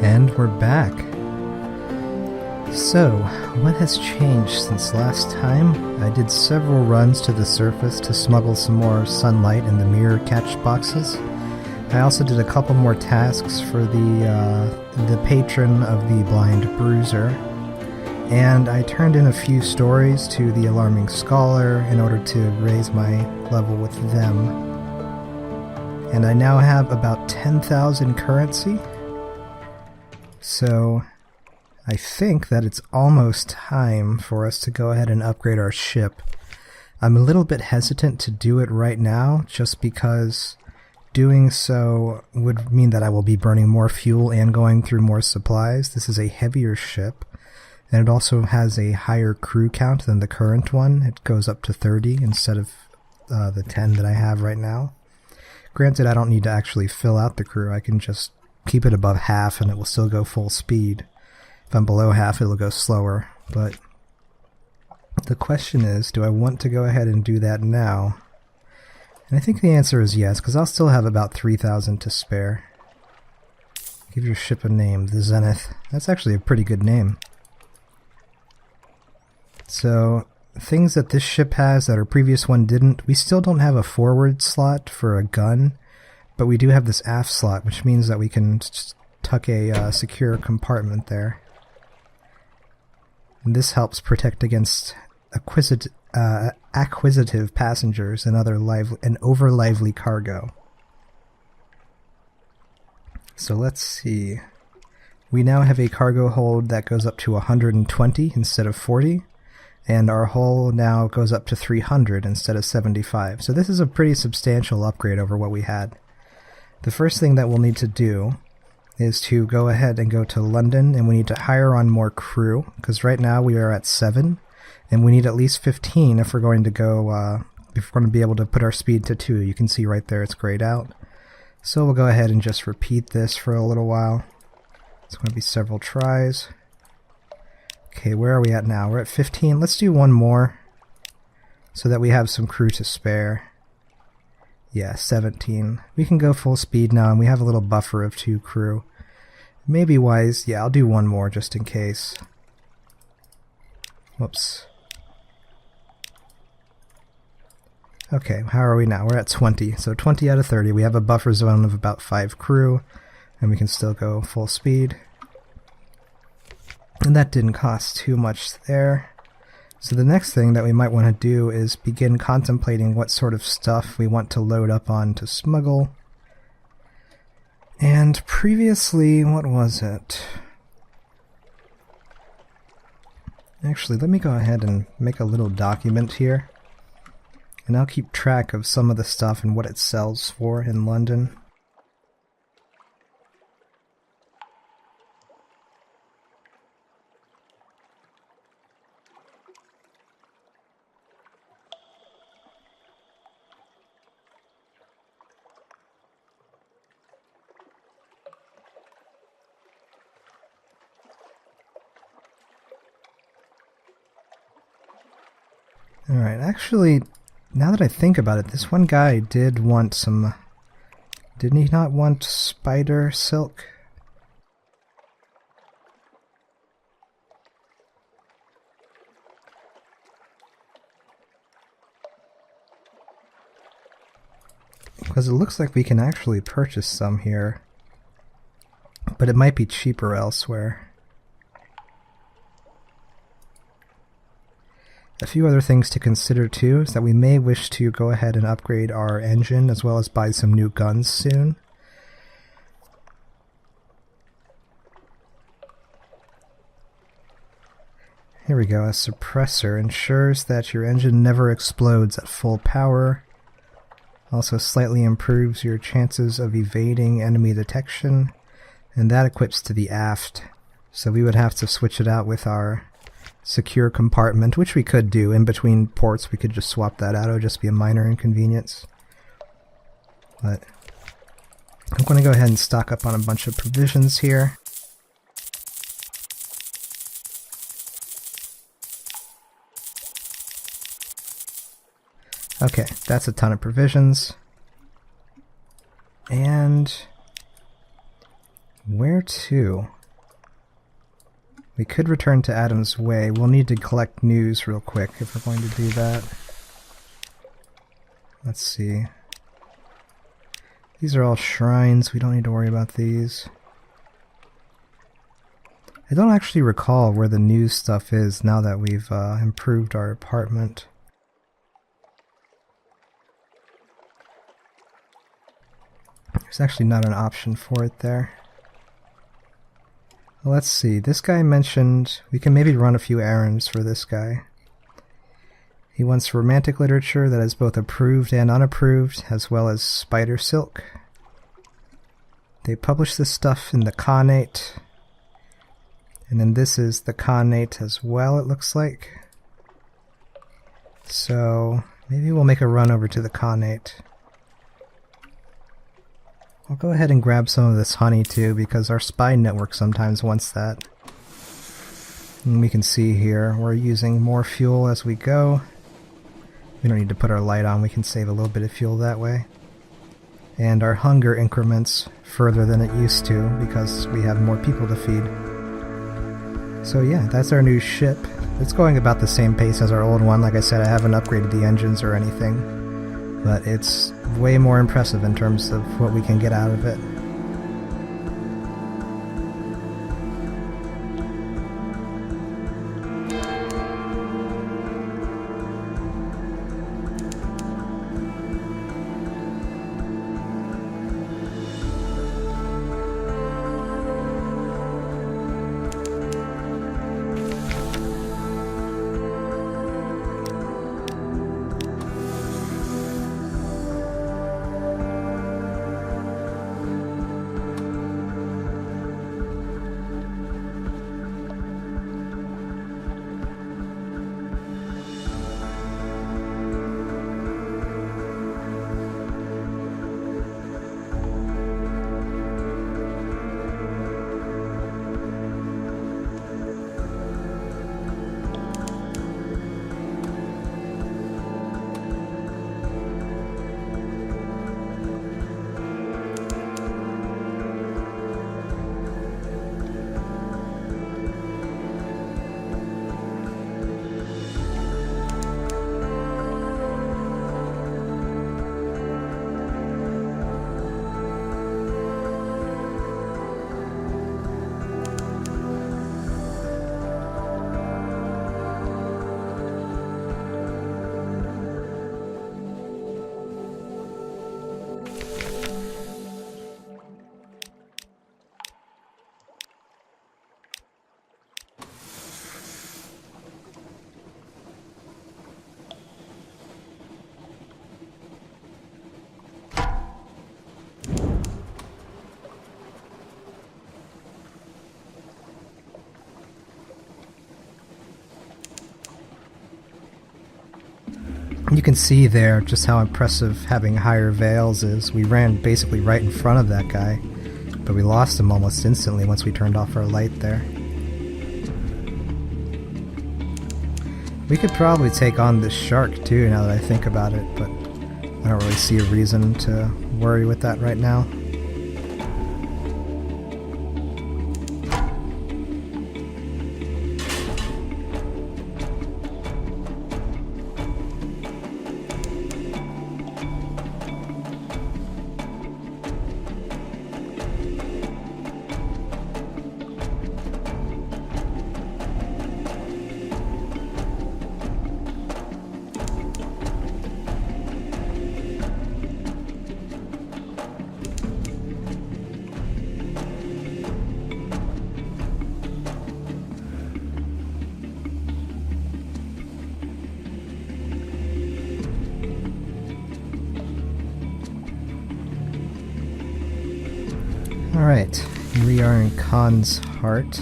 And we're back. So, what has changed since last time? I did several runs to the surface to smuggle some more sunlight in the mirror catch boxes. I also did a couple more tasks for the patron of the Blind Bruiser. And I turned in a few stories to the Alarming Scholar in order to raise my level with them. And I now have about 10,000 currency. So I think that it's almost time for us to go ahead and upgrade our ship. I'm a little bit hesitant to do it right now just because doing so would mean that I will be burning more fuel and going through more supplies. This is a heavier ship, and it also has a higher crew count than the current one. It goes up to 30 instead of the 10 that I have right now. Granted, I don't need to actually fill out the crew. I can just keep it above half and it will still go full speed. If I'm below half, it'll go slower. But the question is, do I want to go ahead and do that now? And I think the answer is yes, because I'll still have about 3,000 to spare. Give your ship a name, the Zenith. That's actually a pretty good name. So, things that this ship has that our previous one didn't, we still don't have a forward slot for a gun, but we do have this aft slot, which means that we can tuck a secure compartment there. And this helps protect against acquisitive passengers and over lively cargo. So let's see. We now have a cargo hold that goes up to 120 instead of 40. And our hull now goes up to 300 instead of 75. So this is a pretty substantial upgrade over what we had. The first thing that we'll need to do is to go ahead and go to London, and we need to hire on more crew, because right now we are at 7, and we need at least 15 if we're going to go, if we're going to be able to put our speed to 2. You can see right there it's grayed out. So we'll go ahead and just repeat this for a little while. It's going to be several tries. Okay, where are we at now? We're at 15. Let's do one more so that we have some crew to spare. Yeah, 17. We can go full speed now, and we have a little buffer of 2 crew. Maybe wise. Yeah, I'll do one more just in case. Whoops. Okay, how are we now? We're at 20. So 20 out of 30. We have a buffer zone of about 5 crew, and we can still go full speed. And that didn't cost too much there. So the next thing that we might want to do is begin contemplating what sort of stuff we want to load up on to smuggle. And previously, what was it? Actually, let me go ahead and make a little document here. And I'll keep track of some of the stuff and what it sells for in London. Alright, actually, now that I think about it, this one guy did want some... Didn't he not want spider silk? Because it looks like we can actually purchase some here. But it might be cheaper elsewhere. A few other things to consider too is that we may wish to go ahead and upgrade our engine as well as buy some new guns soon. Here we go, a suppressor ensures that your engine never explodes at full power. Also slightly improves your chances of evading enemy detection, and that equips to the aft. So we would have to switch it out with our secure compartment, which we could do in between ports. We could just swap that out. It would just be a minor inconvenience. But I'm going to go ahead and stock up on a bunch of provisions here. Okay, that's a ton of provisions. And Where to? We could return to Adam's Way. We'll need to collect news real quick if we're going to do that. Let's see. These are all shrines. We don't need to worry about these. I don't actually recall where the news stuff is now that we've improved our apartment. There's actually not an option for it there. Well, let's see. This guy mentioned we can maybe run a few errands for this guy. He wants romantic literature that is both approved and unapproved, as well as spider silk. They publish this stuff in the Khanate. And then this is the Khanate as well, it looks like. So maybe we'll make a run over to the Khanate. I'll go ahead and grab some of this honey too, because our spy network sometimes wants that. And we can see here, we're using more fuel as we go. We don't need to put our light on, we can save a little bit of fuel that way. And our hunger increments further than it used to, because we have more people to feed. So yeah, that's our new ship. It's going about the same pace as our old one. Like I said, I haven't upgraded the engines or anything, but it's way more impressive in terms of what we can get out of it. You can see there just how impressive having higher veils is. We ran basically right in front of that guy, but we lost him almost instantly once we turned off our light there. We could probably take on this shark too now that I think about it, but I don't really see a reason to worry with that right now. Alright, we are in Khan's heart.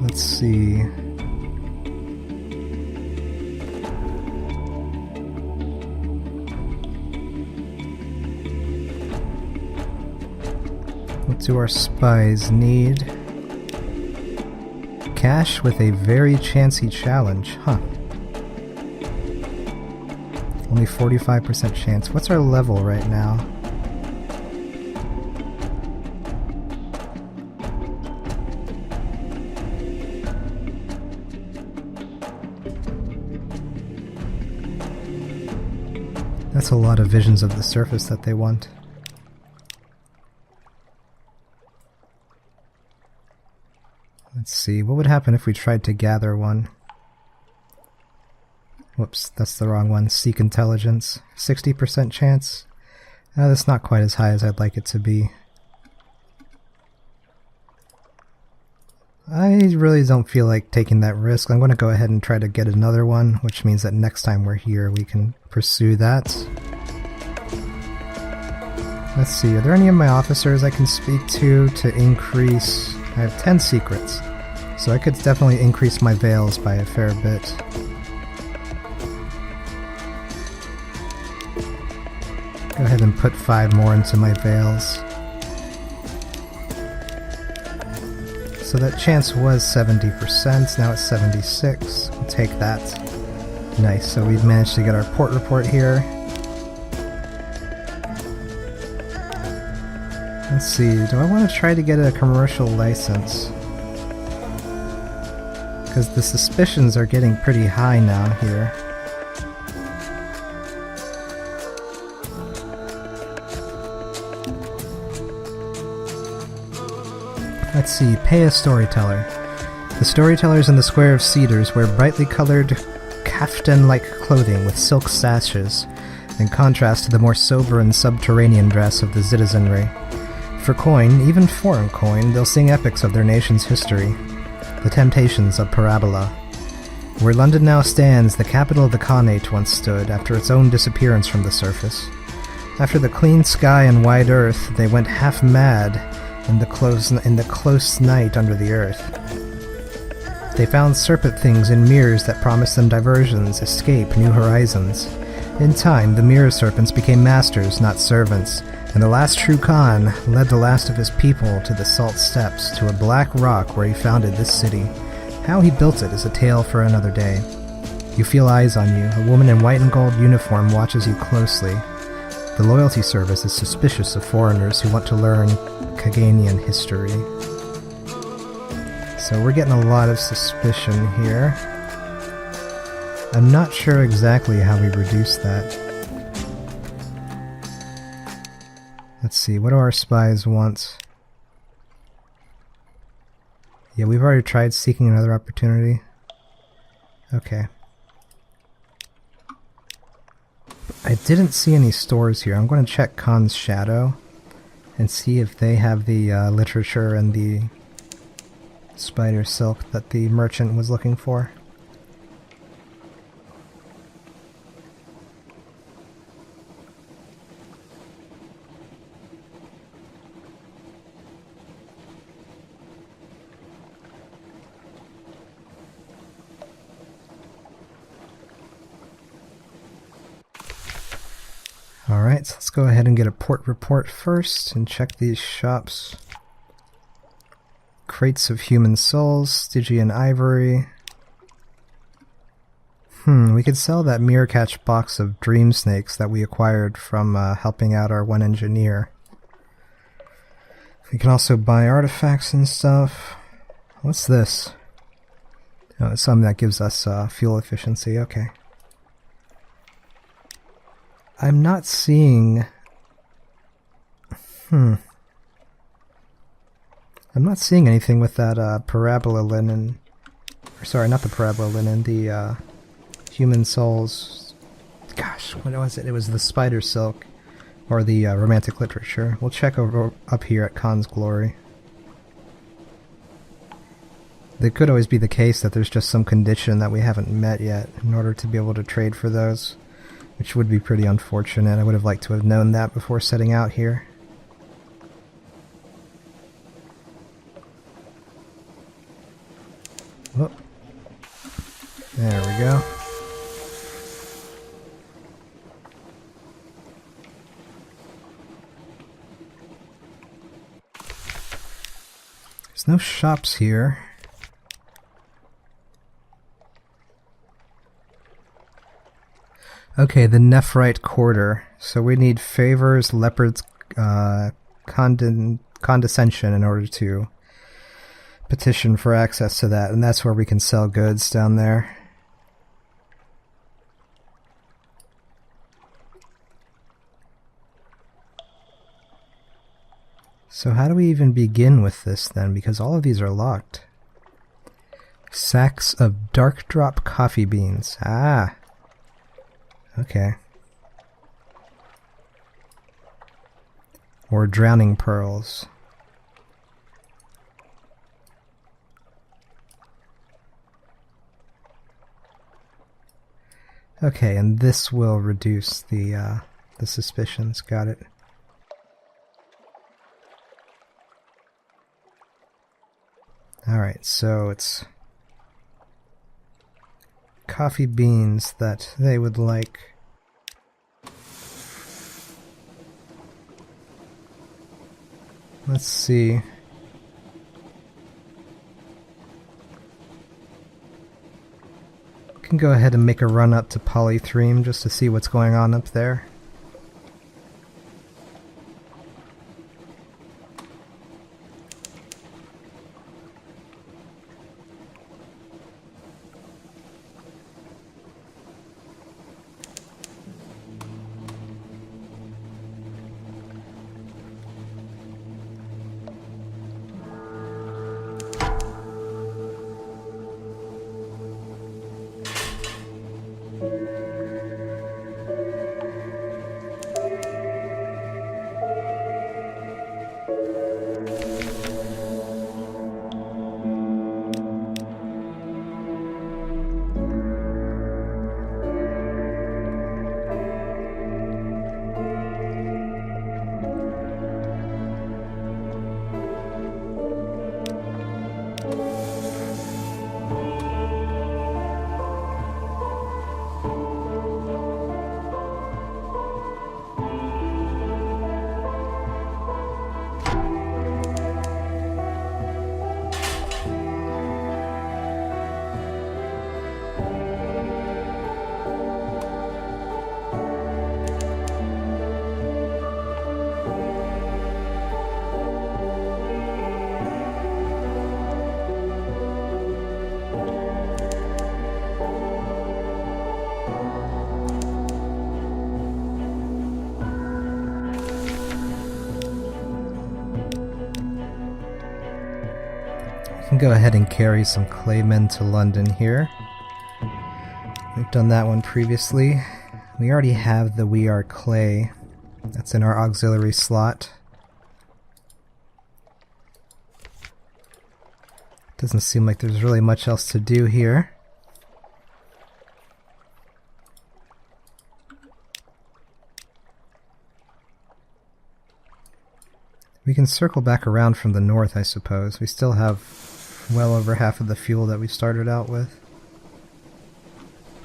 Let's see. What do our spies need? Cash with a very chancy challenge, huh? Only 45% chance. What's our level right now? That's a lot of visions of the surface that they want. Let's see, what would happen if we tried to gather one? Whoops, that's the wrong one. Seek intelligence. 60% chance? That's not quite as high as I'd like it to be. I really don't feel like taking that risk. I'm going to go ahead and try to get another one, which means that next time we're here we can pursue that. Let's see, are there any of my officers I can speak to increase... I have 10 secrets, so I could definitely increase my veils by a fair bit. Go ahead and put 5 more into my veils. So that chance was 70%, now it's 76. We'll take that. Nice, so we've managed to get our port report here. Let's see, do I want to try to get a commercial license? Because the suspicions are getting pretty high now here. Let's see, pay a storyteller. The storytellers in the Square of Cedars wear brightly colored kaftan-like clothing with silk sashes, in contrast to the more sober and subterranean dress of the citizenry. For coin, even foreign coin, they'll sing epics of their nation's history, the temptations of parabola. Where London now stands, the capital of the Khanate once stood, after its own disappearance from the surface. After the clean sky and wide earth, they went half mad in the close night under the earth. They found serpent things in mirrors that promised them diversions, escape, new horizons. In time, the mirror serpents became masters, not servants, and the last true Khan led the last of his people to the Salt Steppes, to a black rock where he founded this city. How he built it is a tale for another day. You feel eyes on you. A woman in white and gold uniform watches you closely. The loyalty service is suspicious of foreigners who want to learn Kaganian history. So we're getting a lot of suspicion here. I'm not sure exactly how we reduce that. Let's see, what do our spies want? Yeah, we've already tried seeking another opportunity. Okay. I didn't see any stores here. I'm going to check Khan's Shadow and see if they have the literature and the spider silk that the merchant was looking for. Alright, so let's go ahead and get a port report first and check these shops. Crates of human souls, Stygian ivory. We could sell that mirror catch box of dream snakes that we acquired from helping out our one engineer. We can also buy artifacts and stuff. What's this? Oh, it's something that gives us fuel efficiency, okay. I'm not seeing... I'm not seeing anything with that parabola linen. Sorry, not the parabola linen, the human souls. Gosh, what was it? It was the spider silk, or the romantic literature. We'll check over up here at Khan's Glory. It could always be the case that there's just some condition that we haven't met yet in order to be able to trade for those, which would be pretty unfortunate. I would have liked to have known that before setting out here. Oh. There we go. There's no shops here. Okay, the Nephrite Quarter. So we need favors, leopards, condescension in order to petition for access to that, and that's where we can sell goods down there. So how do we even begin with this then? Because all of these are locked. Sacks of dark drop coffee beans. Ah. Okay. Or drowning pearls. Okay, and this will reduce the suspicions. Got it. Alright, so it's coffee beans that they would like. Let's see. Can go ahead and make a run up to Polythreme just to see what's going on up there. Can go ahead and carry some claymen to London here. We've done that one previously. We already have the We Are Clay. That's in our auxiliary slot. Doesn't seem like there's really much else to do here. We can circle back around from the north, I suppose. We still have well over half of the fuel that we started out with.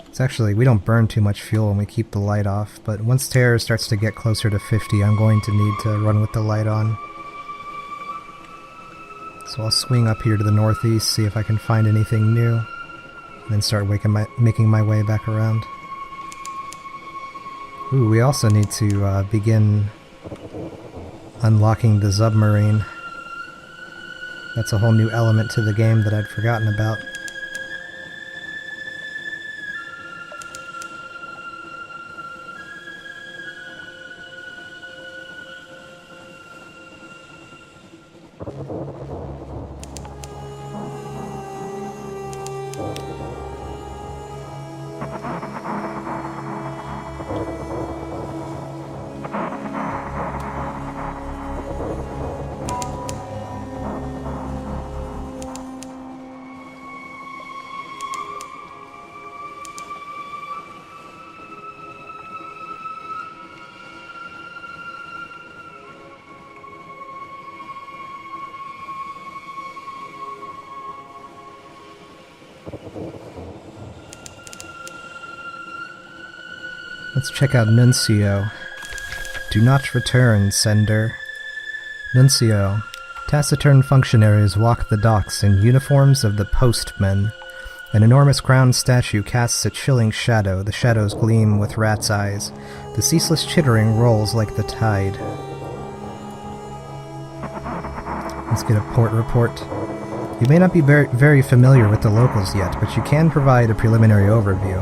It's actually, we don't burn too much fuel when we keep the light off, but once terror starts to get closer to 50, I'm going to need to run with the light on. So I'll swing up here to the northeast, see if I can find anything new, and then start making my way back around. Ooh, we also need to begin unlocking the submarine. That's a whole new element to the game that I'd forgotten about. Let's check out Nuncio. Do not return, sender. Nuncio. Taciturn functionaries walk the docks in uniforms of the postmen. An enormous crowned statue casts a chilling shadow. The shadows gleam with rat's eyes. The ceaseless chittering rolls like the tide. Let's get a port report. You may not be very familiar with the locals yet, but you can provide a preliminary overview.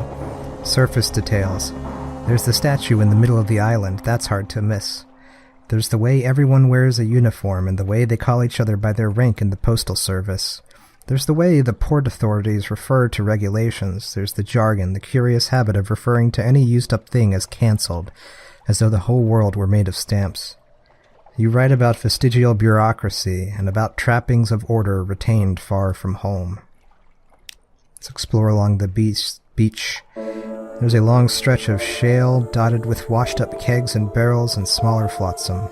Surface details. There's the statue in the middle of the island. That's hard to miss. There's the way everyone wears a uniform and the way they call each other by their rank in the postal service. There's the way the port authorities refer to regulations. There's the jargon, the curious habit of referring to any used-up thing as cancelled, as though the whole world were made of stamps. You write about vestigial bureaucracy and about trappings of order retained far from home. Let's explore along the beach. There's a long stretch of shale dotted with washed-up kegs and barrels and smaller flotsam.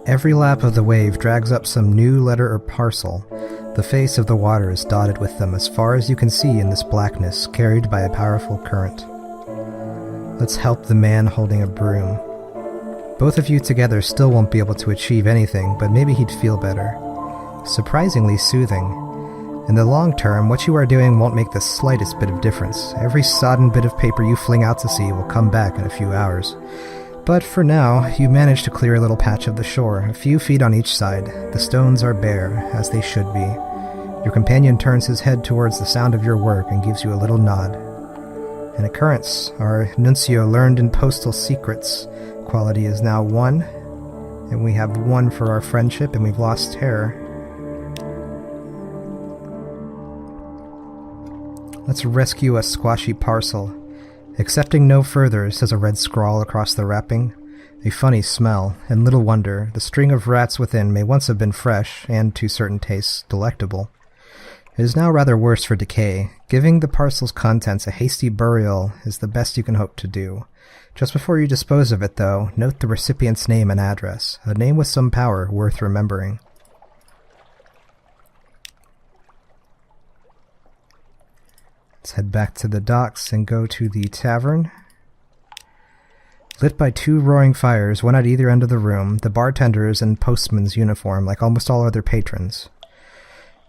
Every lap of the wave drags up some new letter or parcel. The face of the water is dotted with them as far as you can see in this blackness, carried by a powerful current. Let's help the man holding a broom. Both of you together still won't be able to achieve anything, but maybe he'd feel better. Surprisingly soothing. In the long term, what you are doing won't make the slightest bit of difference. Every sodden bit of paper you fling out to sea will come back in a few hours. But for now, you manage to clear a little patch of the shore, a few feet on each side. The stones are bare, as they should be. Your companion turns his head towards the sound of your work and gives you a little nod. An occurrence. Our nuncio learned in postal secrets. Quality is now 1, and we have 1 for our friendship, and we've lost terror. Let's rescue a squashy parcel. Accepting no further, says a red scrawl across the wrapping. A funny smell, and little wonder, the string of rats within may once have been fresh, and to certain tastes, delectable. It is now rather worse for decay. Giving the parcel's contents a hasty burial is the best you can hope to do. Just before you dispose of it, though, note the recipient's name and address, a name with some power worth remembering. Let's head back to the docks and go to the tavern. Lit by 2 roaring fires, one at either end of the room, the bartender is in postman's uniform like almost all other patrons.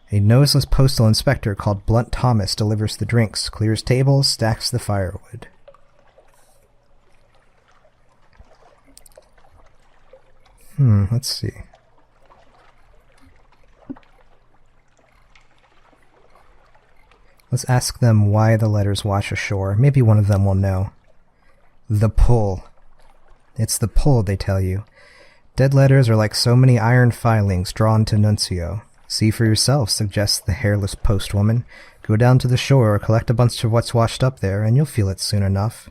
A noseless postal inspector called Blunt Thomas delivers the drinks, clears tables, stacks the firewood. Let's see. Let's ask them why the letters wash ashore. Maybe one of them will know. The pull. It's the pull, they tell you. Dead letters are like so many iron filings drawn to Nuncio. See for yourself, suggests the hairless postwoman. Go down to the shore, collect a bunch of what's washed up there, and you'll feel it soon enough.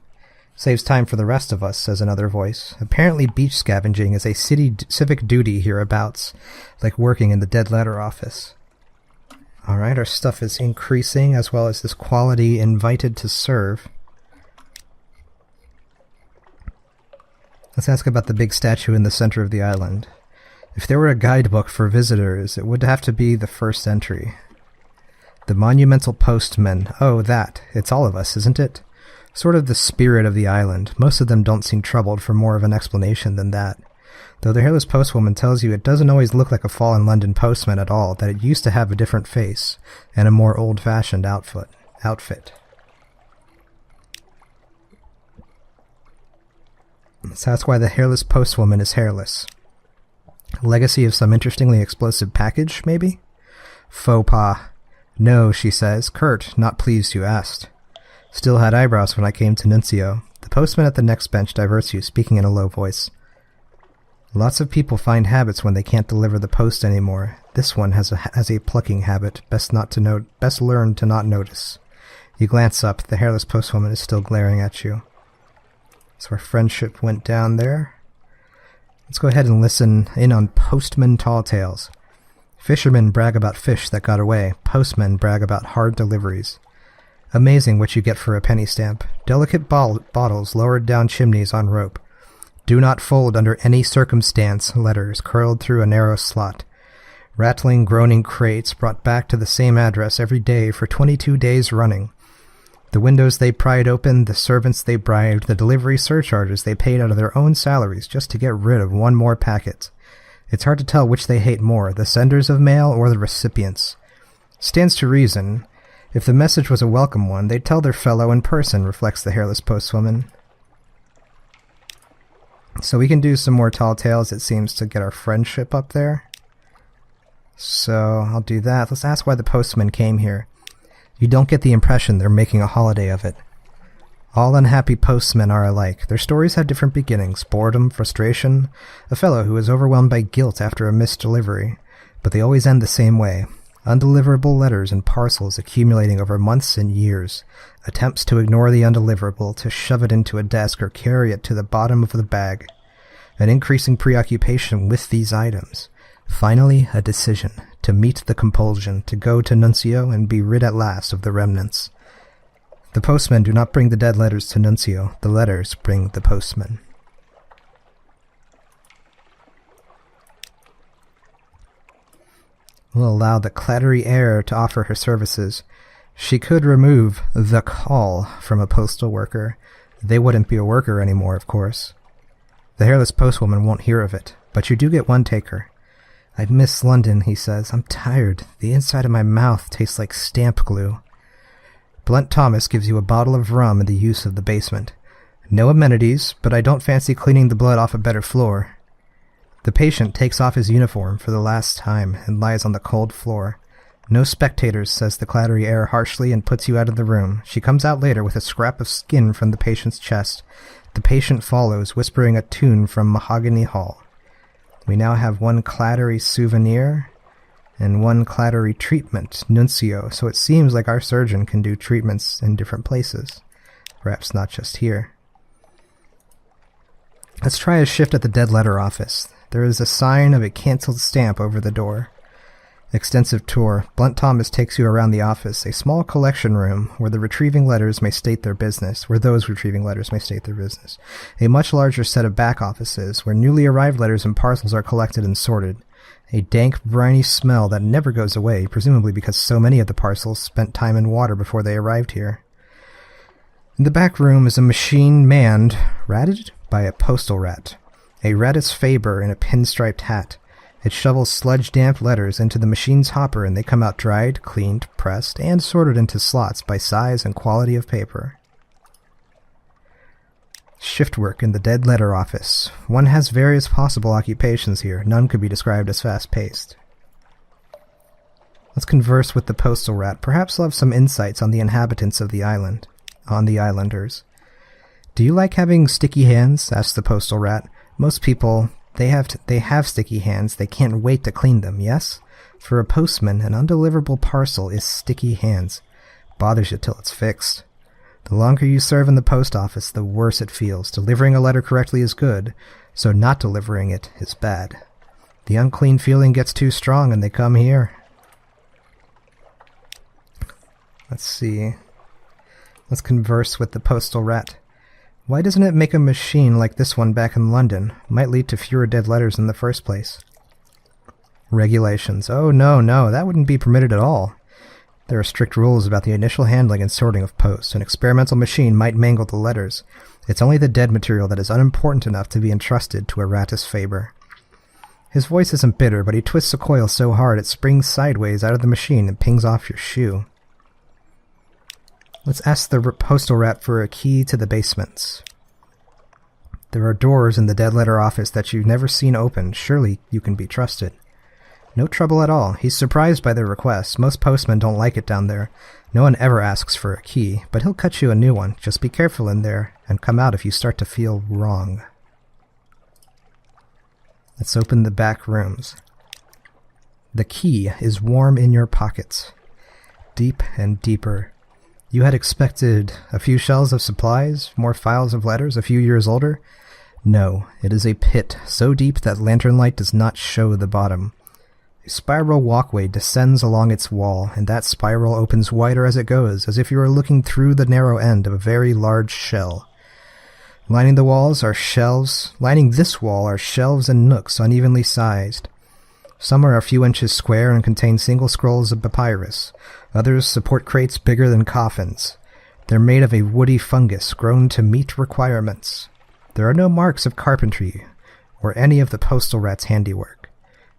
Saves time for the rest of us, says another voice. Apparently beach scavenging is a civic duty hereabouts, like working in the dead letter office. Alright, our stuff is increasing, as well as this quality invited to serve. Let's ask about the big statue in the center of the island. If there were a guidebook for visitors, it would have to be the first entry. The monumental postman. Oh, that. It's all of us, isn't it? Sort of the spirit of the island. Most of them don't seem troubled for more of an explanation than that. Though the hairless postwoman tells you it doesn't always look like a fallen London postman at all, that it used to have a different face, and a more old-fashioned outfit. Let's ask why the hairless postwoman is hairless. Legacy of some interestingly explosive package, maybe? Faux pas. No, she says. Curt, not pleased you asked. Still had eyebrows when I came to Nuncio. The postman at the next bench diverts you, speaking in a low voice. Lots of people find habits when they can't deliver the post anymore. This one has a plucking habit. Best learn to not notice. You glance up. The hairless postwoman is still glaring at you. So our friendship went down there. Let's go ahead and listen in on postman tall tales. Fishermen brag about fish that got away. Postmen brag about hard deliveries. Amazing what you get for a penny stamp. Delicate bottles lowered down chimneys on rope. Do not fold under any circumstance, letters curled through a narrow slot. Rattling, groaning crates brought back to the same address every day for 22 days running. The windows they pried open, the servants they bribed, the delivery surcharges they paid out of their own salaries just to get rid of one more packet. It's hard to tell which they hate more, the senders of mail or the recipients. Stands to reason. If the message was a welcome one, they'd tell their fellow in person, reflects the hairless postwoman. So we can do some more tall tales, it seems, to get our friendship up there. So I'll do that. Let's ask why the postman came here. You don't get the impression they're making a holiday of it. All unhappy postmen are alike. Their stories have different beginnings: boredom, frustration, a fellow who is overwhelmed by guilt after a missed delivery. But they always end the same way. Undeliverable letters and parcels accumulating over months and years. Attempts to ignore the undeliverable, to shove it into a desk or carry it to the bottom of the bag. An increasing preoccupation with these items. Finally, a decision. To meet the compulsion, to go to Nuncio and be rid at last of the remnants. The postmen do not bring the dead letters to Nuncio. The letters bring the postmen. We'll allow the clattery air to offer her services. She could remove the call from a postal worker. They wouldn't be a worker anymore, of course. The hairless postwoman won't hear of it, but you do get one taker. I miss London, he says. I'm tired. The inside of my mouth tastes like stamp glue. Blunt Thomas gives you a bottle of rum and the use of the basement. No amenities, but I don't fancy cleaning the blood off a better floor. The patient takes off his uniform for the last time and lies on the cold floor. No spectators, says the clattery air harshly and puts you out of the room. She comes out later with a scrap of skin from the patient's chest. The patient follows, whispering a tune from Mahogany Hall. We now have one clattery souvenir and one clattery treatment, Nuncio, so it seems like our surgeon can do treatments in different places. Perhaps not just here. Let's try a shift at the dead letter office. There is a sign of a cancelled stamp over the door. Extensive tour. Blunt Thomas takes you around the office, a small collection room where those retrieving letters may state their business. A much larger set of back offices where newly arrived letters and parcels are collected and sorted. A dank, briny smell that never goes away, presumably because so many of the parcels spent time in water before they arrived here. In the back room is a machine manned, ratted, by a postal rat. A Ratus Faber in a pinstriped hat. It shovels sludge-damp letters into the machine's hopper and they come out dried, cleaned, pressed, and sorted into slots by size and quality of paper. Shift work in the dead letter office. One has various possible occupations here. None could be described as fast-paced. Let's converse with the postal rat. Perhaps he'll have some insights on the inhabitants of the island. On the islanders. Do you like having sticky hands? Asks the postal rat. Most people... They have sticky hands. They can't wait to clean them, yes? For a postman, an undeliverable parcel is sticky hands. Bothers you till it's fixed. The longer you serve in the post office, the worse it feels. Delivering a letter correctly is good, so not delivering it is bad. The unclean feeling gets too strong and they come here. Let's see. Let's converse with the postal rat. Why doesn't it make a machine like this one back in London? Might lead to fewer dead letters in the first place. Regulations. Oh, no, that wouldn't be permitted at all. There are strict rules about the initial handling and sorting of post. An experimental machine might mangle the letters. It's only the dead material that is unimportant enough to be entrusted to a Ratus Faber. His voice isn't bitter, but he twists a coil so hard it springs sideways out of the machine and pings off your shoe. Let's ask the postal rat for a key to the basements. There are doors in the dead letter office that you've never seen open. Surely you can be trusted. No trouble at all. He's surprised by the request. Most postmen don't like it down there. No one ever asks for a key, but he'll cut you a new one. Just be careful in there and come out if you start to feel wrong. Let's open the back rooms. The key is warm in your pockets. Deep and deeper. You had expected a few shelves of supplies, more files of letters, a few years older? No, it is a pit so deep that lantern light does not show the bottom. A spiral walkway descends along its wall, and that spiral opens wider as it goes, as if you were looking through the narrow end of a very large shell. Lining this wall are shelves and nooks unevenly sized. Some are a few inches square and contain single scrolls of papyrus. Others support crates bigger than coffins. They're made of a woody fungus grown to meet requirements. There are no marks of carpentry or any of the postal rat's handiwork.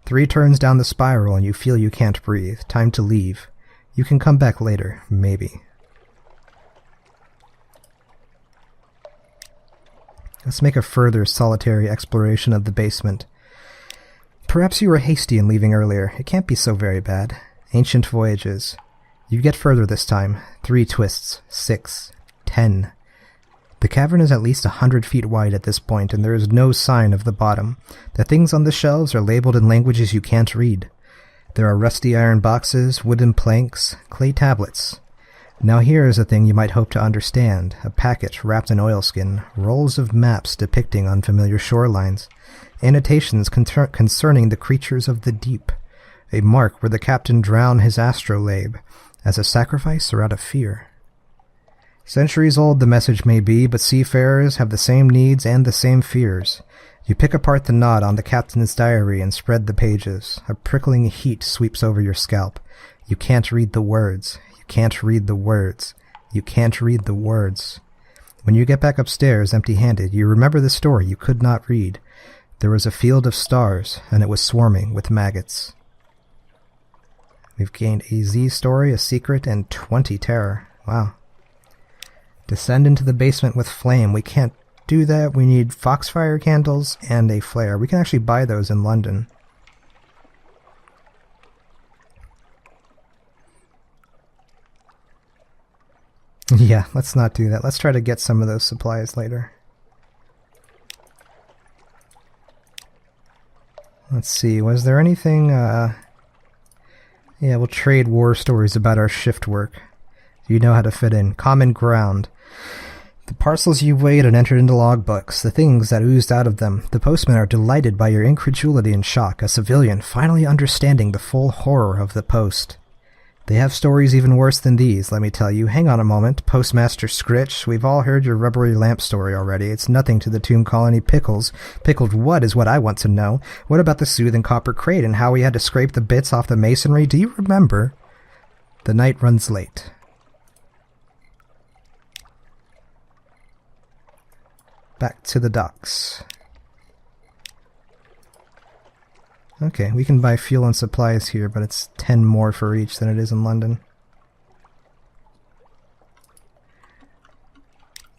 3 turns down the spiral and you feel you can't breathe. Time to leave. You can come back later, maybe. Let's make a further solitary exploration of the basement. Perhaps you were hasty in leaving earlier. It can't be so very bad. Ancient voyages. You get further this time. 3 twists. 6. 10. The cavern is at least 100 feet wide at this point, and there is no sign of the bottom. The things on the shelves are labeled in languages you can't read. There are rusty iron boxes, wooden planks, clay tablets. Now here is a thing you might hope to understand. A packet wrapped in oilskin, rolls of maps depicting unfamiliar shorelines, annotations concerning the creatures of the deep, a mark where the captain drowned his astrolabe, as a sacrifice or out of fear. Centuries old the message may be, but seafarers have the same needs and the same fears. You pick apart the knot on the captain's diary and spread the pages. A prickling heat sweeps over your scalp. You can't read the words. You can't read the words. You can't read the words. When you get back upstairs empty-handed, you remember the story you could not read. There was a field of stars, and it was swarming with maggots. We've gained a Z story, a secret, and 20 terror. Wow. Descend into the basement with flame. We can't do that. We need foxfire candles and a flare. We can actually buy those in London. Yeah, let's not do that. Let's try to get some of those supplies later. Let's see, was there anything, yeah, we'll trade war stories about our shift work. You know how to fit in. Common ground. The parcels you weighed and entered into logbooks, the things that oozed out of them. The postmen are delighted by your incredulity and shock, a civilian finally understanding the full horror of the post. They have stories even worse than these, let me tell you. Hang on a moment, Postmaster Scritch. We've all heard your rubbery lamp story already. It's nothing to the Tomb Colony pickles. Pickled what is what I want to know. What about the soothing copper crate and how we had to scrape the bits off the masonry? Do you remember? The night runs late. Back to the docks. Okay, we can buy fuel and supplies here, but it's 10 more for each than it is in London.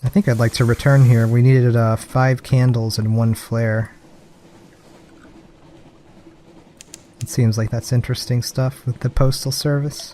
I think I'd like to return here. We needed 5 candles and 1 flare. It seems like that's interesting stuff with the postal service.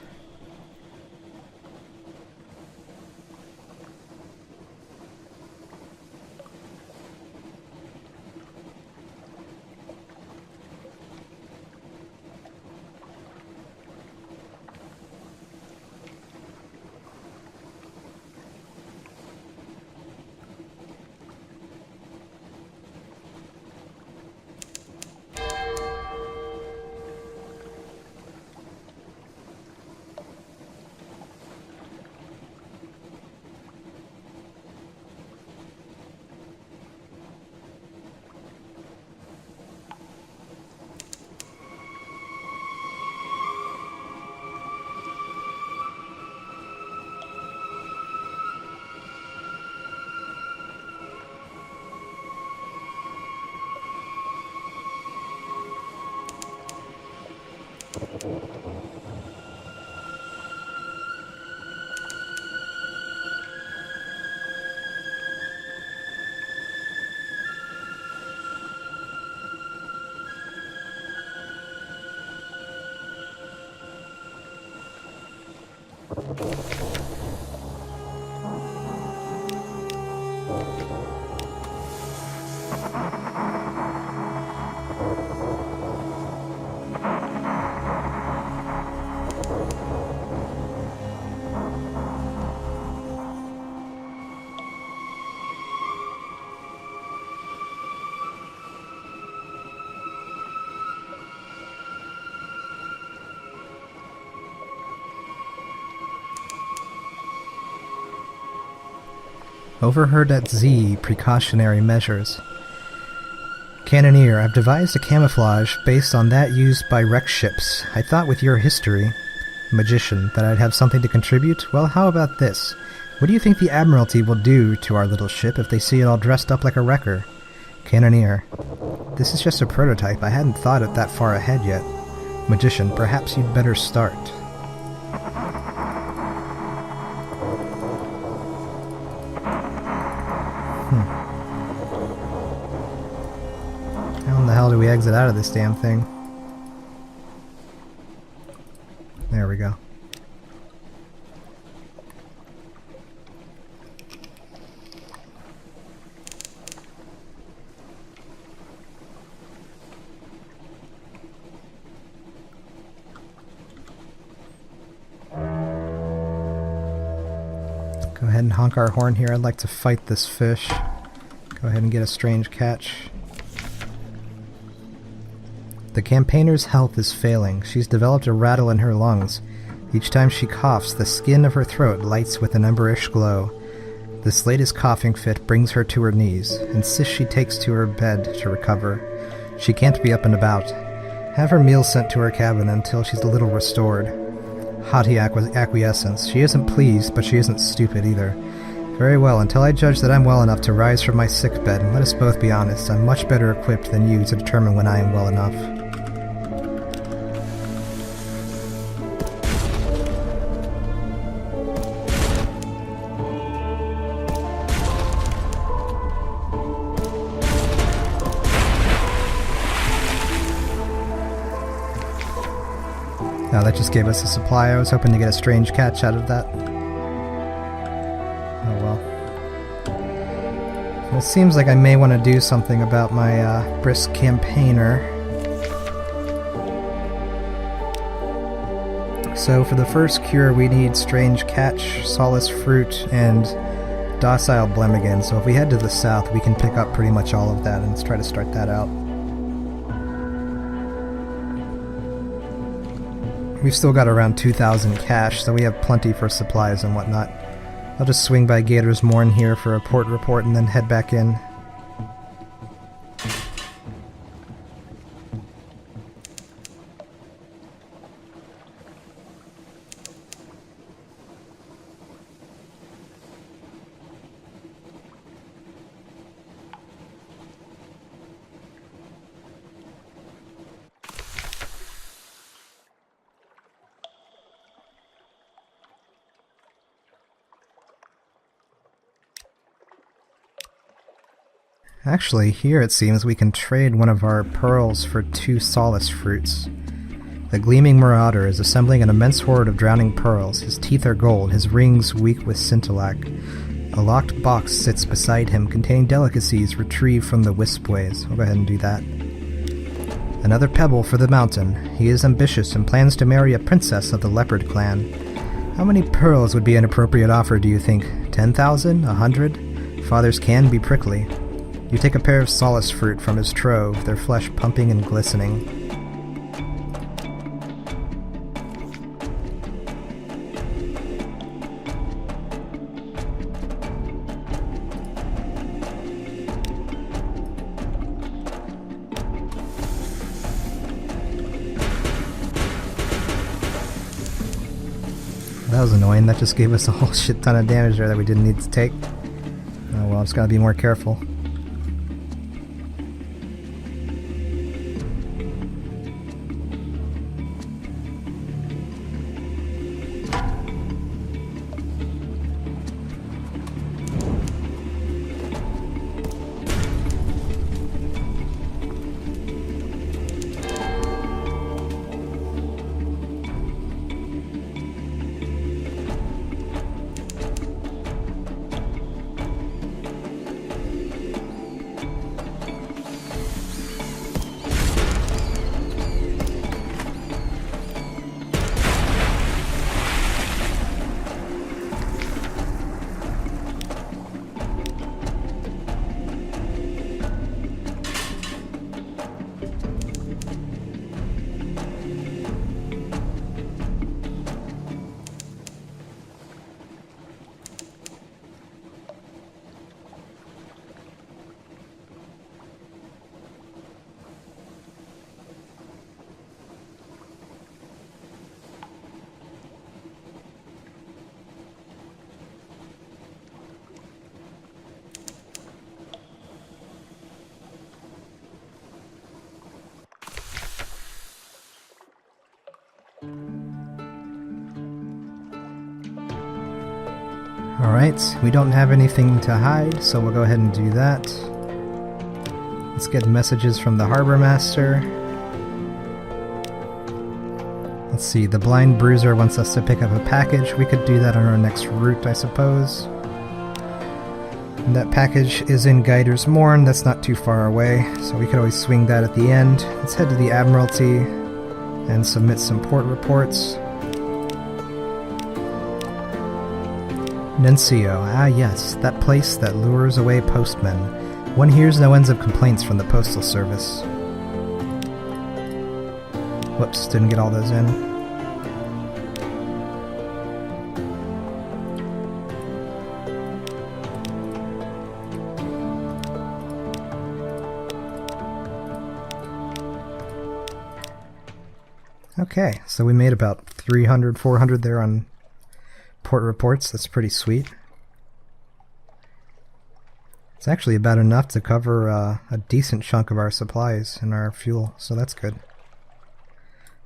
Overheard at Z, precautionary measures. Cannoneer, I've devised a camouflage based on that used by wreck ships. I thought with your history, Magician, that I'd have something to contribute. Well, how about this? What do you think the Admiralty will do to our little ship if they see it all dressed up like a wrecker? Cannoneer, this is just a prototype. I hadn't thought it that far ahead yet. Magician, perhaps you'd better start. How in the hell do we exit out of this damn thing? There we go. Go ahead and honk our horn here. I'd like to fight this fish. Go ahead and get a strange catch. The campaigner's health is failing. She's developed a rattle in her lungs. Each time she coughs, the skin of her throat lights with an emberish glow. This latest coughing fit brings her to her knees. Insists she takes to her bed to recover. She can't be up and about. Have her meals sent to her cabin until she's a little restored. Haughty acquiescence. She isn't pleased, but she isn't stupid either. Very well, until I judge that I'm well enough to rise from my sickbed, let us both be honest, I'm much better equipped than you to determine when I am well enough. Now that just gave us a supply. I was hoping to get a strange catch out of that. Oh well. Well, it seems like I may want to do something about my brisk campaigner. So for the first cure we need strange catch, solace fruit, and docile blemigan. So if we head to the south we can pick up pretty much all of that, and let's try to start that out. We've still got around 2,000 cash, so we have plenty for supplies and whatnot. I'll just swing by Gator's Morn here for a port report and then head back in. Actually, here it seems we can trade one of our pearls for 2 solace fruits. The gleaming marauder is assembling an immense hoard of drowning pearls. His teeth are gold, his rings weak with scintillac. A locked box sits beside him containing delicacies retrieved from the wispways. We'll go ahead and do that. Another pebble for the mountain. He is ambitious and plans to marry a princess of the leopard clan. How many pearls would be an appropriate offer, do you think? 10,000? 100? Fathers can be prickly. You take a pair of solace fruit from his trove, their flesh pumping and glistening. That was annoying. That just gave us a whole shit ton of damage there that we didn't need to take. Oh well, just gotta be more careful. Alright, we don't have anything to hide, so we'll go ahead and do that. Let's get messages from the Harbor Master. Let's see, the Blind Bruiser wants us to pick up a package. We could do that on our next route, I suppose. And that package is in Guider's Morn, that's not too far away, so we could always swing that at the end. Let's head to the Admiralty and submit some port reports. Nuncio. Ah yes, that place that lures away postmen. One hears no ends of complaints from the postal service. Whoops, didn't get all those in. Okay, so we made about 300, 400 there on port reports. That's pretty sweet. It's actually about enough to cover a decent chunk of our supplies and our fuel, so that's good.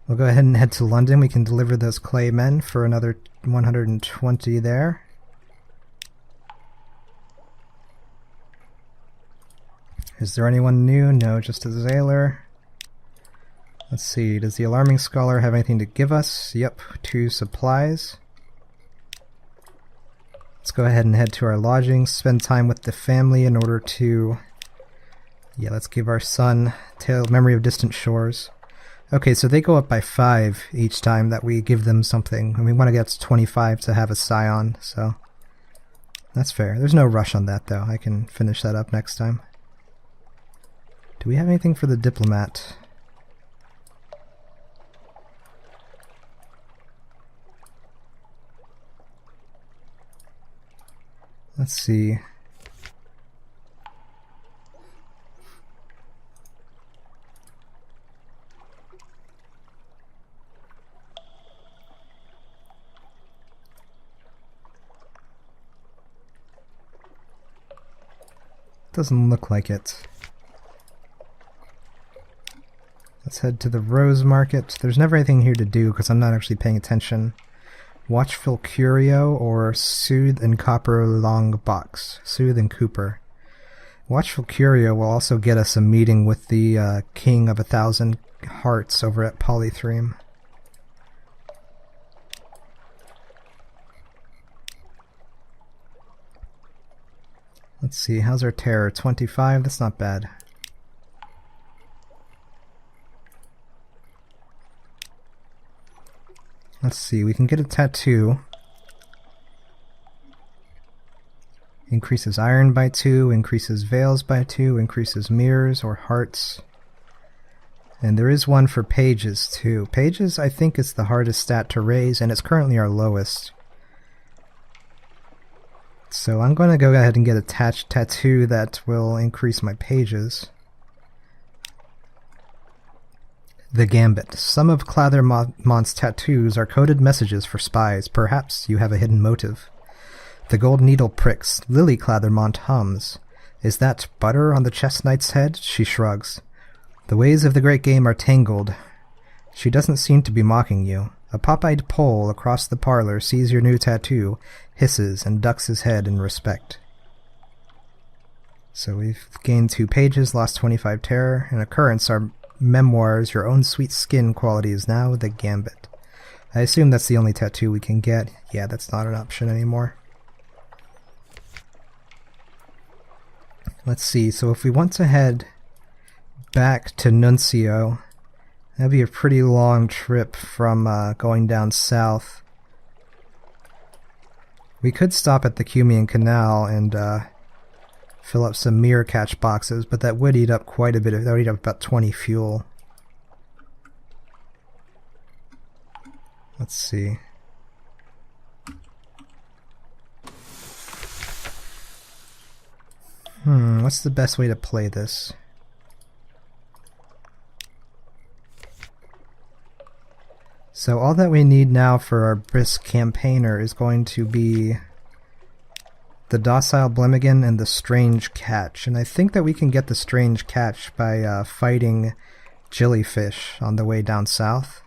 We'll go ahead and head to London. We can deliver those clay men for another 120 there. Is there anyone new? No, just a Zaylor. Let's see, does the Alarming Scholar have anything to give us? Yep, 2 supplies. Let's go ahead and head to our lodgings, spend time with the family in order to... Yeah, let's give our son Memory of Distant Shores. Okay, so they go up by 5 each time that we give them something, and we want to get to 25 to have a scion, so... That's fair. There's no rush on that, though. I can finish that up next time. Do we have anything for the diplomat? Let's see. Doesn't look like it. Let's head to the Rose Market. There's never anything here to do because I'm not actually paying attention. Watchful Curio or Soothe and Copper Long Box. Soothe and Cooper. Watchful Curio will also get us a meeting with the King of 1,000 Hearts over at Polythreme. Let's see, how's our terror? 25? That's not bad. Let's see, we can get a tattoo. Increases iron by 2, increases veils by 2, increases mirrors or hearts. And there is one for pages too. Pages, I think, is the hardest stat to raise, and it's currently our lowest. So I'm going to go ahead and get a tattoo that will increase my pages. The Gambit. Some of Clathermont's tattoos are coded messages for spies. Perhaps you have a hidden motive. The gold needle pricks. Lily Clathermont hums. Is that butter on the chess knight's head? She shrugs. The ways of the great game are tangled. She doesn't seem to be mocking you. A pop-eyed Pole across the parlor sees your new tattoo, hisses, and ducks his head in respect. So we've gained 2 pages, lost 25 terror. An occurrence, our memoirs, your own sweet skin quality is now the Gambit. I assume that's the only tattoo we can get. Yeah, that's not an option anymore. Let's see, so if we want to head back to Nuncio, that'd be a pretty long trip from going down south. We could stop at the Cumian Canal and fill up some mirror catch boxes, but that would eat up quite a bit. That would eat up about 20 fuel. Let's see. What's the best way to play this? So all that we need now for our brisk campaigner is going to be the Docile Blemmigan and the Strange Catch. And I think that we can get the Strange Catch by fighting Jellyfish on the way down south.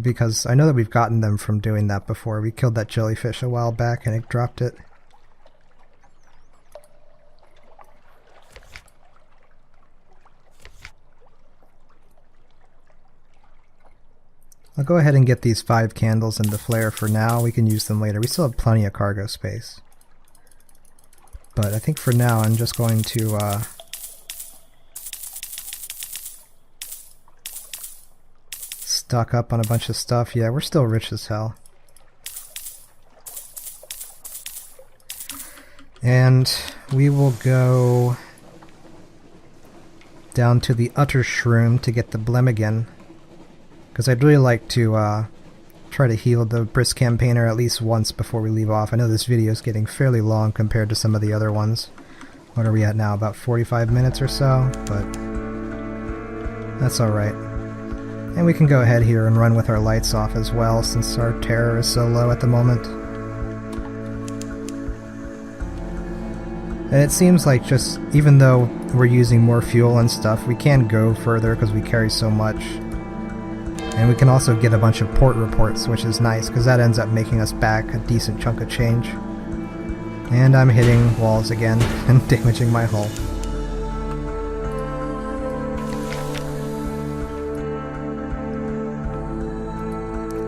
Because I know that we've gotten them from doing that before. We killed that jellyfish a while back and it dropped it. I'll go ahead and get these 5 candles and the flare for now. We can use them later. We still have plenty of cargo space. But I think for now I'm just going to stock up on a bunch of stuff. Yeah, we're still rich as hell. And we will go down to the Utter Shroom to get the Blemigan, because I'd really like to try to heal the Brisk Campaigner at least once before we leave off. I know this video is getting fairly long compared to some of the other ones. What are we at now? About 45 minutes or so, but that's alright. And we can go ahead here and run with our lights off as well, since our terror is so low at the moment. And it seems like just, even though we're using more fuel and stuff, we can go further because we carry so much. And we can also get a bunch of port reports, which is nice, because that ends up making us back a decent chunk of change. And I'm hitting walls again and damaging my hull.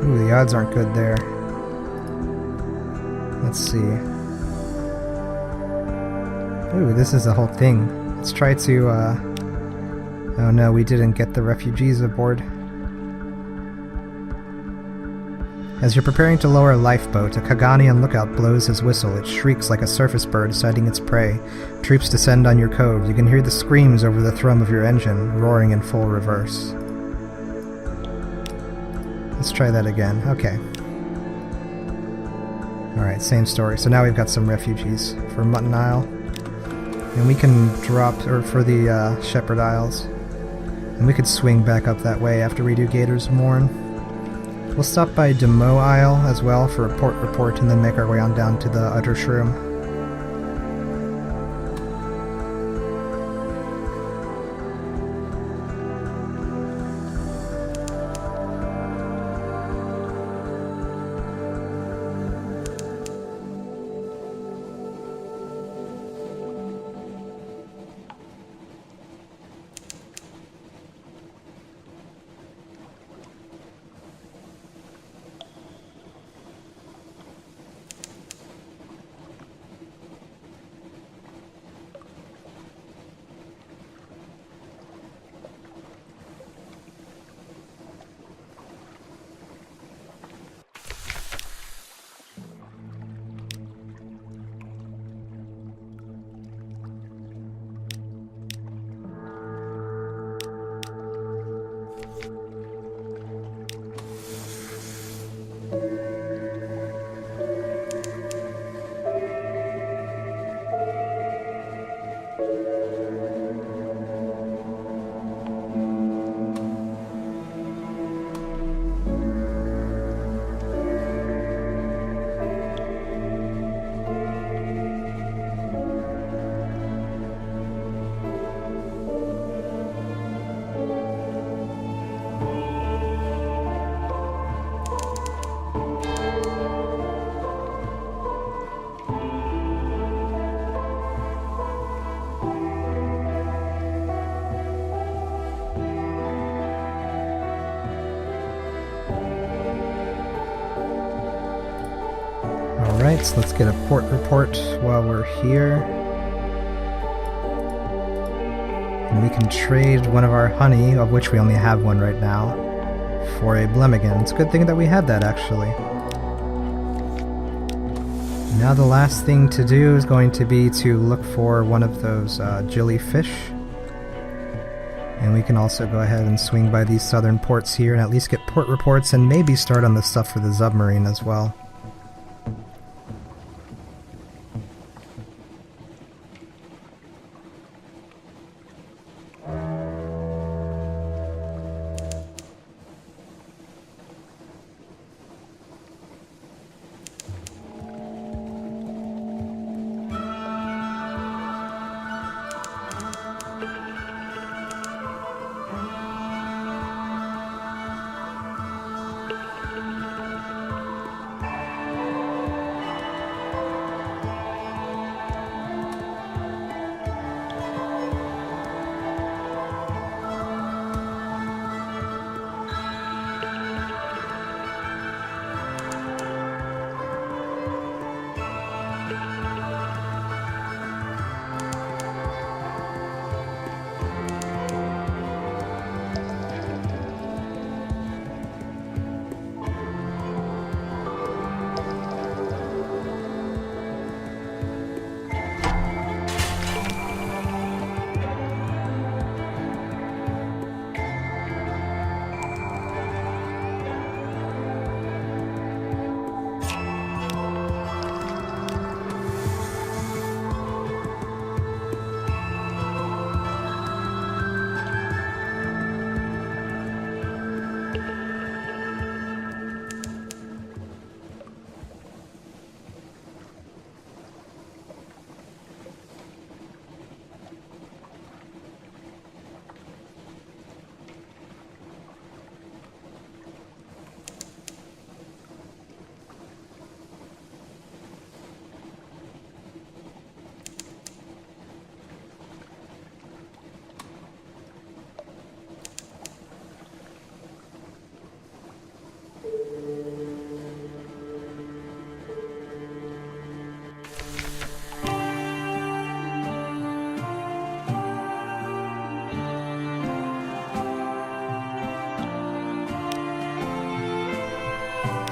Ooh, the odds aren't good there. Let's see. Ooh, this is the whole thing. Let's try to, oh no, we didn't get the refugees aboard. As you're preparing to lower a lifeboat, a Kaganian lookout blows his whistle. It shrieks like a surface bird sighting its prey. Troops descend on your cove. You can hear the screams over the thrum of your engine, roaring in full reverse. Let's try that again. Okay. Alright, same story. So now we've got some refugees for Mutton Isle. And we can drop, or for the Shepherd Isles. And we could swing back up that way after we do Gator's Mourn. We'll stop by Demo Isle as well for a port report and then make our way on down to the Utter Shroom. Alright, so let's get a port report while we're here. And we can trade one of our honey, of which we only have one right now, for a Blemigan. It's a good thing that we had that, actually. Now the last thing to do is going to be to look for one of those jellyfish. And we can also go ahead and swing by these southern ports here and at least get port reports and maybe start on the stuff for the submarine as well.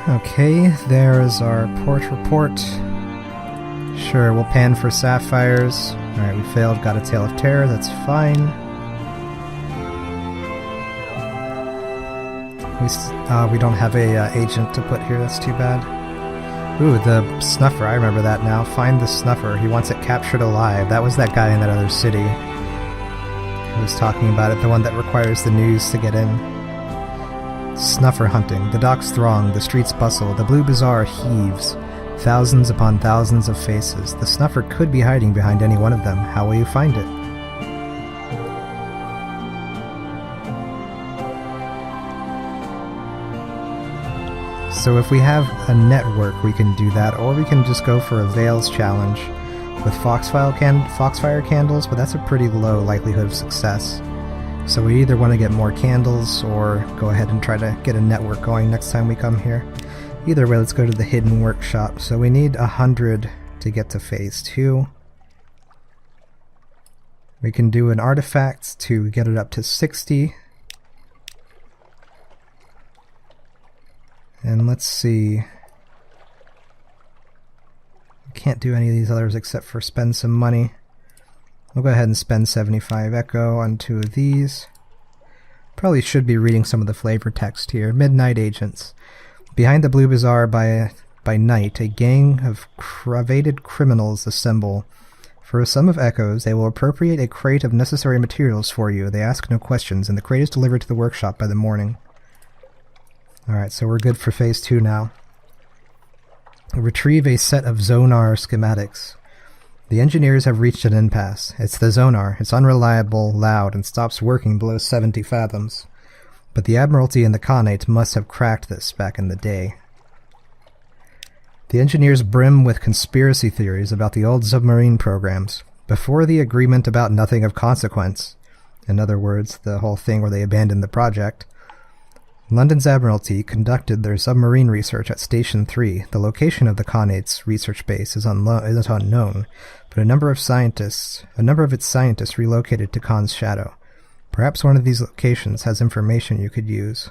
Okay, there is our port report. Sure, we'll pan for sapphires. Alright, we failed, got a Tale of Terror, that's fine. We don't have a agent to put here, that's too bad. Ooh, the snuffer, I remember that now. Find the snuffer, he wants it captured alive. That was that guy in that other city who was talking about it, the one that requires the news to get in. Snuffer hunting. The docks throng, the streets bustle, the blue bazaar heaves. Thousands upon thousands of faces. The snuffer could be hiding behind any one of them. How will you find it? So if we have a network, we can do that, or we can just go for a Veils challenge with Foxfire candles, but that's a pretty low likelihood of success. So we either want to get more candles, or go ahead and try to get a network going next time we come here. Either way, let's go to the hidden workshop. So we need 100 to get to phase 2. We can do an artifact to get it up to 60. And let's see. We can't do any of these others except for spend some money. We'll go ahead and spend 75 Echo on 2 of these. Probably should be reading some of the flavor text here. Midnight Agents. Behind the Blue Bazaar by night, a gang of cravated criminals assemble. For a sum of echoes, they will appropriate a crate of necessary materials for you. They ask no questions, and the crate is delivered to the workshop by the morning. Alright, so we're good for phase 2 now. Retrieve a set of Zonar schematics. The engineers have reached an impasse. It's the Zonar. It's unreliable, loud, and stops working below 70 fathoms. But the Admiralty and the Khanate must have cracked this back in the day. The engineers brim with conspiracy theories about the old submarine programs. Before the agreement about nothing of consequence, in other words, the whole thing where they abandoned the project, London's Admiralty conducted their submarine research at Station 3. The location of the Khanate's research base is unknown, but a number of its scientists relocated to Khan's shadow. Perhaps one of these locations has information you could use.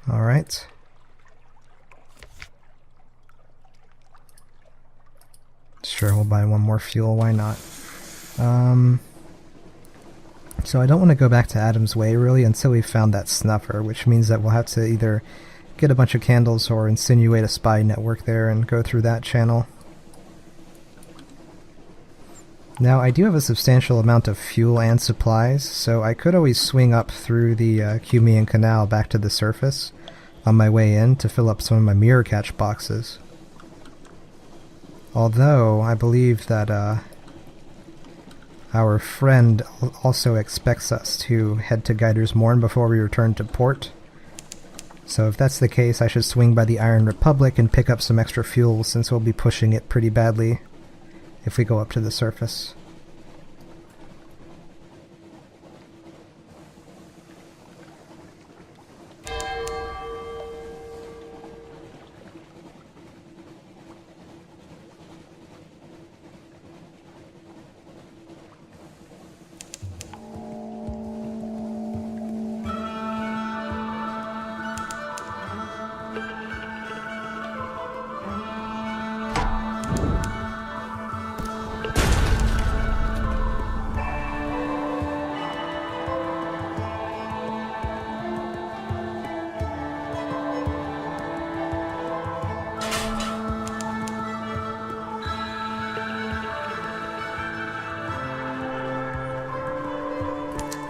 Alright. Sure, we'll buy one more fuel, why not? So I don't want to go back to Adam's Way, really, until we've found that snuffer, which means that we'll have to either get a bunch of candles or insinuate a spy network there and go through that channel. Now, I do have a substantial amount of fuel and supplies, so I could always swing up through the Cumean Canal back to the surface on my way in to fill up some of my mirror catch boxes. Although, I believe that our friend also expects us to head to Guider's Morn before we return to port. So if that's the case, I should swing by the Iron Republic and pick up some extra fuel, since we'll be pushing it pretty badly if we go up to the surface.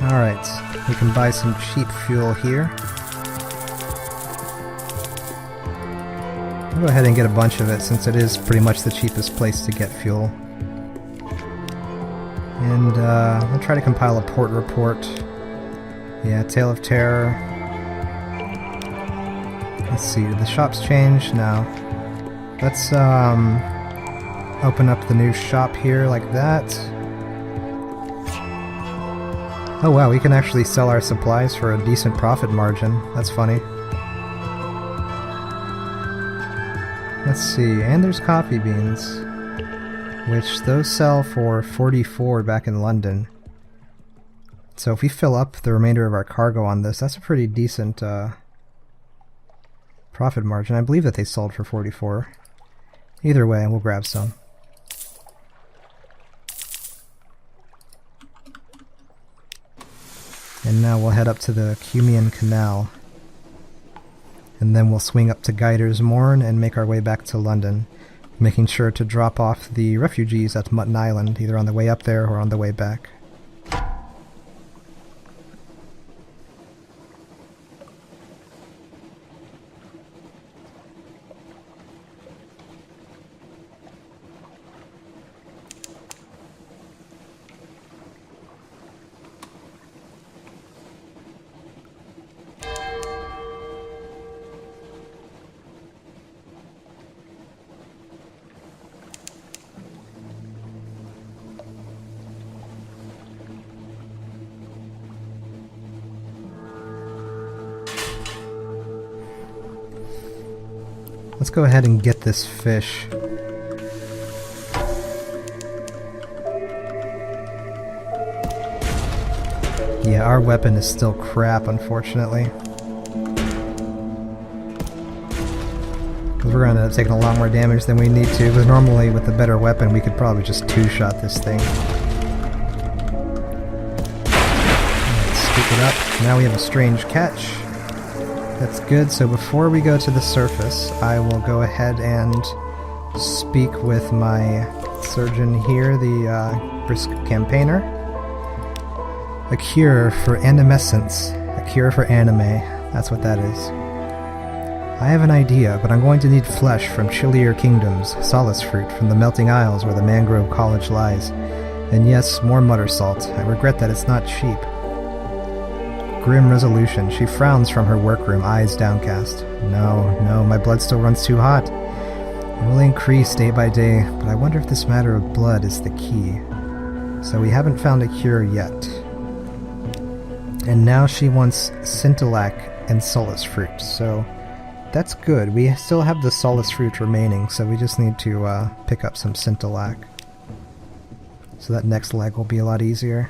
Alright, we can buy some cheap fuel here. I'll go ahead and get a bunch of it, since it is pretty much the cheapest place to get fuel. And we'll try to compile a port report. Yeah, Tale of Terror. Let's see, did the shops change? No. Let's open up the new shop here like that. Oh wow, we can actually sell our supplies for a decent profit margin. That's funny. Let's see, and there's coffee beans. which those sell for 44 back in London. So if we fill up the remainder of our cargo on this, that's a pretty decent profit margin. I believe that they sold for 44. Either way, we'll grab some. And now we'll head up to the Cumian Canal. And then we'll swing up to Guiders Morn and make our way back to London, making sure to drop off the refugees at Mutton Island, either on the way up there or on the way back. Let's go ahead and get this fish. Yeah, our weapon is still crap, unfortunately. Because we're going to end up taking a lot more damage than we need to, because normally with a better weapon we could probably just two-shot this thing. Let's scoop it up. Now we have a strange catch. That's good. So before we go to the surface, I will go ahead and speak with my surgeon here, the brisk campaigner. A cure for animescence. A cure for anime. That's what that is. I have an idea, but I'm going to need flesh from chillier kingdoms, solace fruit from the melting isles where the mangrove college lies, and yes, more mutter salt. I regret that it's not cheap. Grim resolution. She frowns from her workroom, eyes downcast. No, my blood still runs too hot. It will increase day by day, but I wonder if this matter of blood is the key. So we haven't found a cure yet. And now she wants Scintillac and solace fruit, so that's good. We still have the solace fruit remaining, so we just need to pick up some Scintillac. So that next leg will be a lot easier.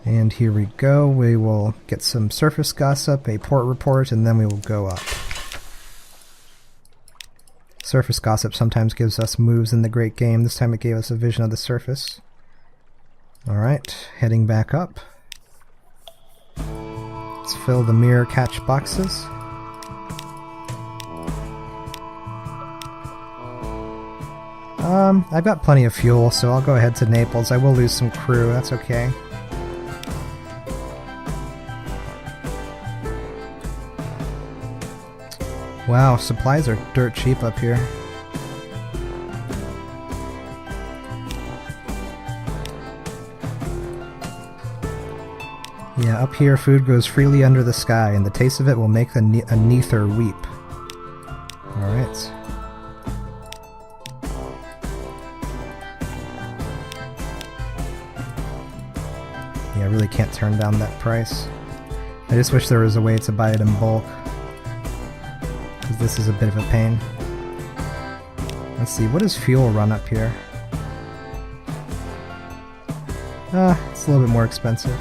And here we go. We will get some surface gossip, a port report, and then we will go up. Surface gossip sometimes gives us moves in the great game. This time it gave us a vision of the surface. Alright, heading back up. Let's fill the mirror catch boxes. I've got plenty of fuel, so I'll go ahead to Naples. I will lose some crew, that's okay. Wow, supplies are dirt cheap up here. Yeah, up here food grows freely under the sky, and the taste of it will make a neither weep. Alright. Yeah, I really can't turn down that price. I just wish there was a way to buy it in bulk, because this is a bit of a pain. Let's see, what does fuel run up here? It's a little bit more expensive.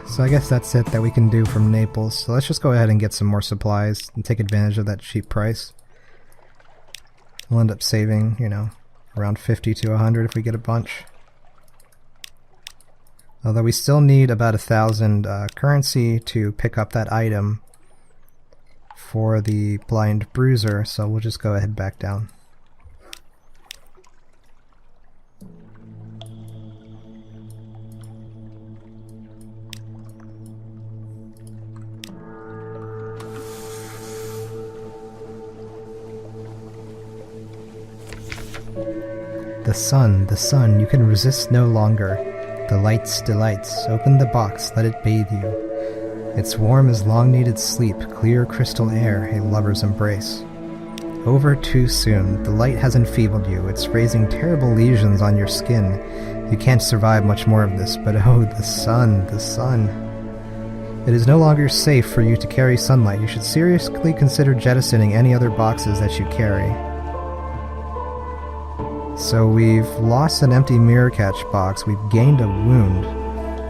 So I guess that's it that we can do from Naples. So let's just go ahead and get some more supplies and take advantage of that cheap price. We'll end up saving, you know, around 50 to 100 if we get a bunch. Although we still need about 1,000 currency to pick up that item for the blind bruiser, so we'll just go ahead back down. The sun, you can resist no longer. The light's delights, open the box, let it bathe you. It's warm as long-needed sleep, clear crystal air, a lover's embrace. Over too soon, the light has enfeebled you, it's raising terrible lesions on your skin. You can't survive much more of this, but oh, the sun, the sun. It is no longer safe for you to carry sunlight. You should seriously consider jettisoning any other boxes that you carry. So we've lost an empty mirror catch box, we've gained a wound,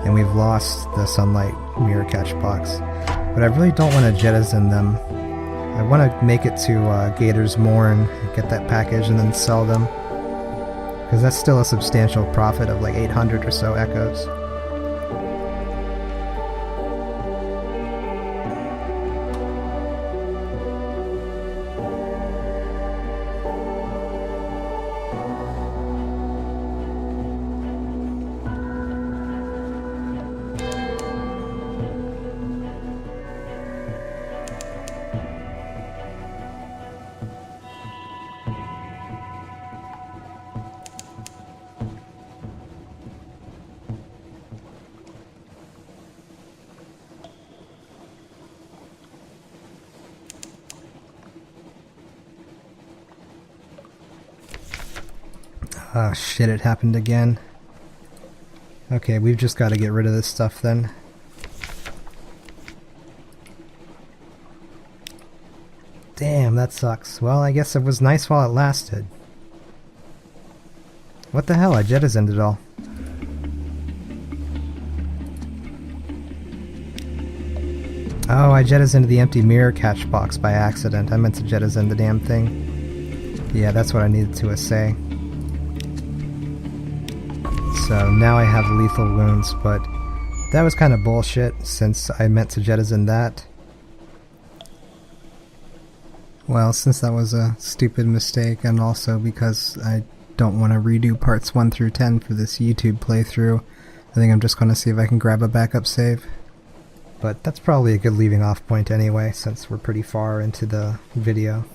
and we've lost the sunlight mirror catch box. But I really don't want to jettison them. I want to make it to Gator's Moor and get that package and then sell them. Because that's still a substantial profit of like 800 or so echoes. Oh shit, it happened again. Okay, we've just got to get rid of this stuff then. Damn, that sucks. Well, I guess it was nice while it lasted. What the hell, I jettisoned it all. Oh, I jettisoned the empty mirror catch box by accident. I meant to jettison the damn thing. Yeah, that's what I needed to say. So now I have lethal wounds, but that was kind of bullshit since I meant to jettison that. Well, since that was a stupid mistake, and also because I don't want to redo parts 1 through 10 for this YouTube playthrough, I think I'm just going to see if I can grab a backup save. But that's probably a good leaving off point anyway, since we're pretty far into the video.